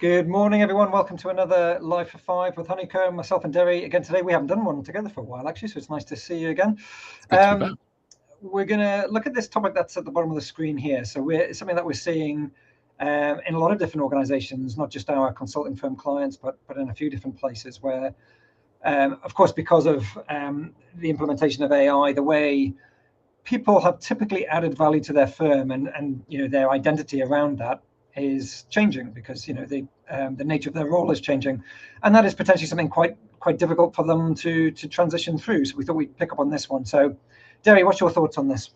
Good morning, everyone. Welcome to another Live for Five with Honeycomb, myself and Deri. Again, today we haven't done one together for a while, actually, so it's nice to see you again. It's good to be back. We're going to look at this topic that's at the bottom of the screen here. So it's something that we're seeing in a lot of different organizations, not just our consulting firm clients, but in a few different places where, of course, because of the implementation of AI, the way people have typically added value to their firm and their identity around that is changing because the nature of their role is changing, and that is potentially something quite difficult for them to transition through. So we thought we'd pick up on this one. So, Deri, what's your thoughts on this?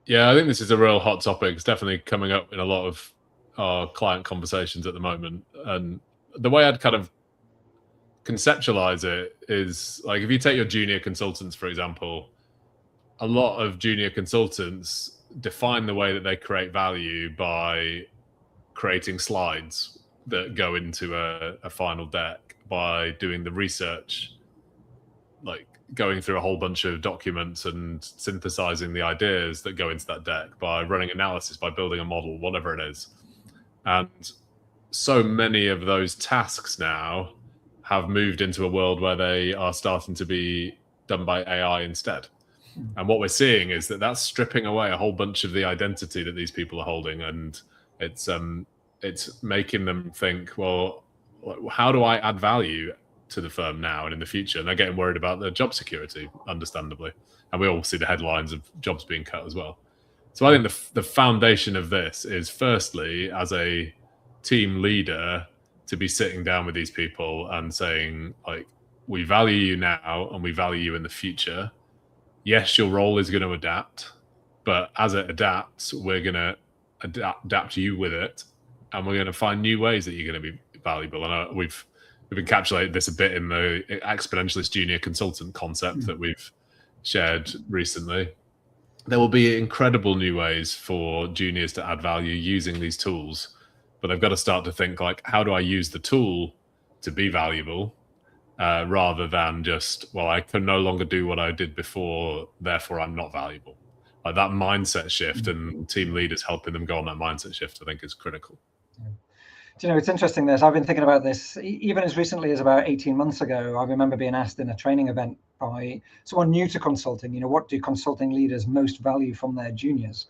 Yeah, I think this is a real hot topic. It's definitely coming up in a lot of our client conversations at the moment. And the way I'd kind of conceptualize it is like if you take your junior consultants, for example, a lot of junior consultants define the way that they create value by creating slides that go into a final deck, by doing the research, like going through a whole bunch of documents and synthesizing the ideas that go into that deck, by running analysis, by building a model, whatever it is. And so many of those tasks now have moved into a world where they are starting to be done by AI instead. And what we're seeing is that that's stripping away a whole bunch of the identity that these people are holding, and it's making them think, well, how do I add value to the firm now and in the future? And they're getting worried about their job security, understandably. And we all see the headlines of jobs being cut as well. So I think the foundation of this is, firstly, as a team leader, to be sitting down with these people and saying, like, we value you now and we value you in the future. Yes, your role is going to adapt, but as it adapts, we're going to adapt you with it, and we're going to find new ways that you're going to be valuable. And we've encapsulated this a bit in the exponentialist junior consultant concept that we've shared recently. There will be incredible new ways for juniors to add value using these tools, but they've got to start to think, like, how do I use the tool to be valuable? Rather than just, well, I can no longer do what I did before, therefore I'm not valuable. Like that mindset shift, and team leaders helping them go on that mindset shift, I think, is critical. Do it's interesting this. I've been thinking about this even as recently as about 18 months ago. I remember being asked in a training event by someone new to consulting, what do consulting leaders most value from their juniors?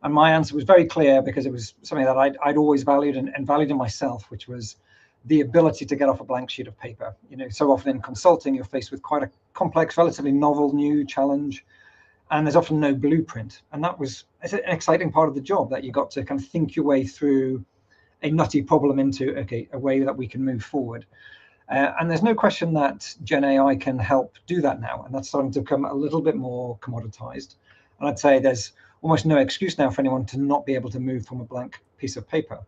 And my answer was very clear, because it was something that I'd always valued and valued in myself, which was the ability to get off a blank sheet of paper. So often in consulting, you're faced with quite a complex, relatively novel new challenge, and there's often no blueprint. And it's an exciting part of the job, that you got to kind of think your way through a nutty problem into, a way that we can move forward. And there's no question that Gen AI can help do that now. And that's starting to become a little bit more commoditized. And I'd say there's almost no excuse now for anyone to not be able to move from a blank piece of paper.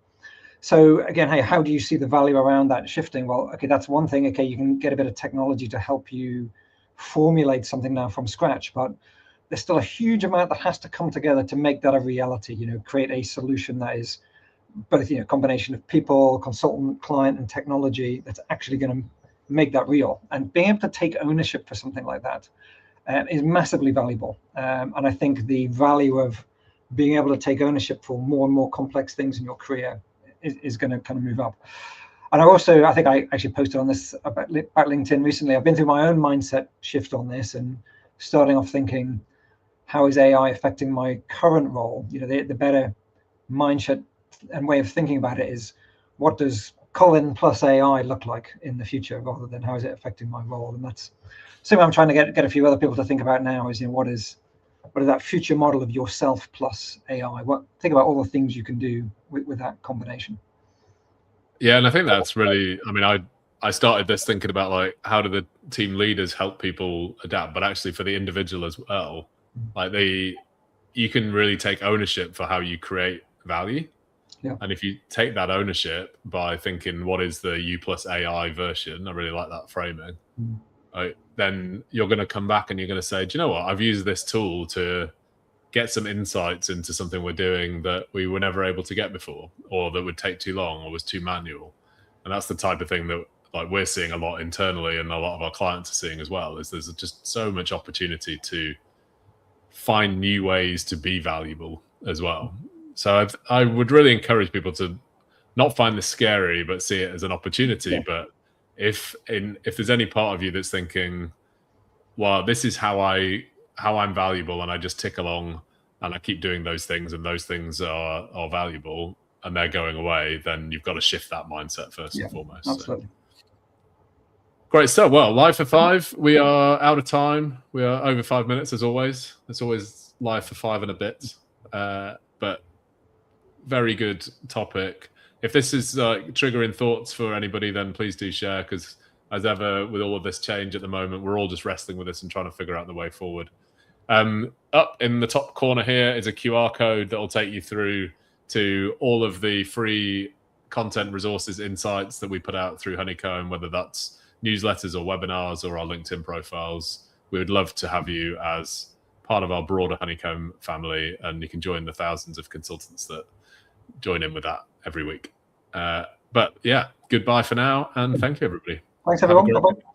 So again, hey, how do you see the value around that shifting? Well, that's one thing. You can get a bit of technology to help you formulate something now from scratch, but there's still a huge amount that has to come together to make that a reality, create a solution that is both, combination of people, consultant, client, and technology that's actually going to make that real. And being able to take ownership for something like that is massively valuable. And I think the value of being able to take ownership for more and more complex things in your career is going to kind of move up. And I think I actually posted on this about LinkedIn recently. I've been through my own mindset shift on this, and starting off thinking, how is AI affecting my current role? The better mindset and way of thinking about it is, what does Colin plus AI look like in the future, rather than how is it affecting my role? And that's something I'm trying to get a few other people to think about now, is what is that future model of yourself plus AI? Think about all the things you can do with that combination. Yeah, and I think that's really, I started this thinking about, like, how do the team leaders help people adapt, but actually for the individual as well, like you can really take ownership for how you create value. Yeah. And if you take that ownership by thinking, what is the U plus AI version? I really like that framing. Right, then you're going to come back and you're going to say, do you know what? I've used this tool to get some insights into something we're doing that we were never able to get before, or that would take too long or was too manual. And that's the type of thing that, like, we're seeing a lot internally, and a lot of our clients are seeing as well, is there's just so much opportunity to find new ways to be valuable as well. So I would really encourage people to not find this scary, but see it as an opportunity. Yeah. But if there's any part of you that's thinking, well, this is how I'm valuable, and I just tick along and I keep doing those things, and those things are valuable and they're going away, then you've got to shift that mindset first and foremost. Absolutely. So. Great stuff. Well, live for 5. We are out of time. We are over 5 minutes as always. It's always live for 5 and a bit. But very good topic. If this is triggering thoughts for anybody, then please do share, because as ever with all of this change at the moment, we're all just wrestling with this and trying to figure out the way forward. Up in the top corner here is a QR code that will take you through to all of the free content, resources, insights that we put out through Honeycomb, whether that's newsletters or webinars or our LinkedIn profiles. We would love to have you as part of our broader Honeycomb family, and you can join the thousands of consultants that join in with that every week. But yeah, goodbye for now, and thank you, everybody. Thanks, everyone. Bye-bye.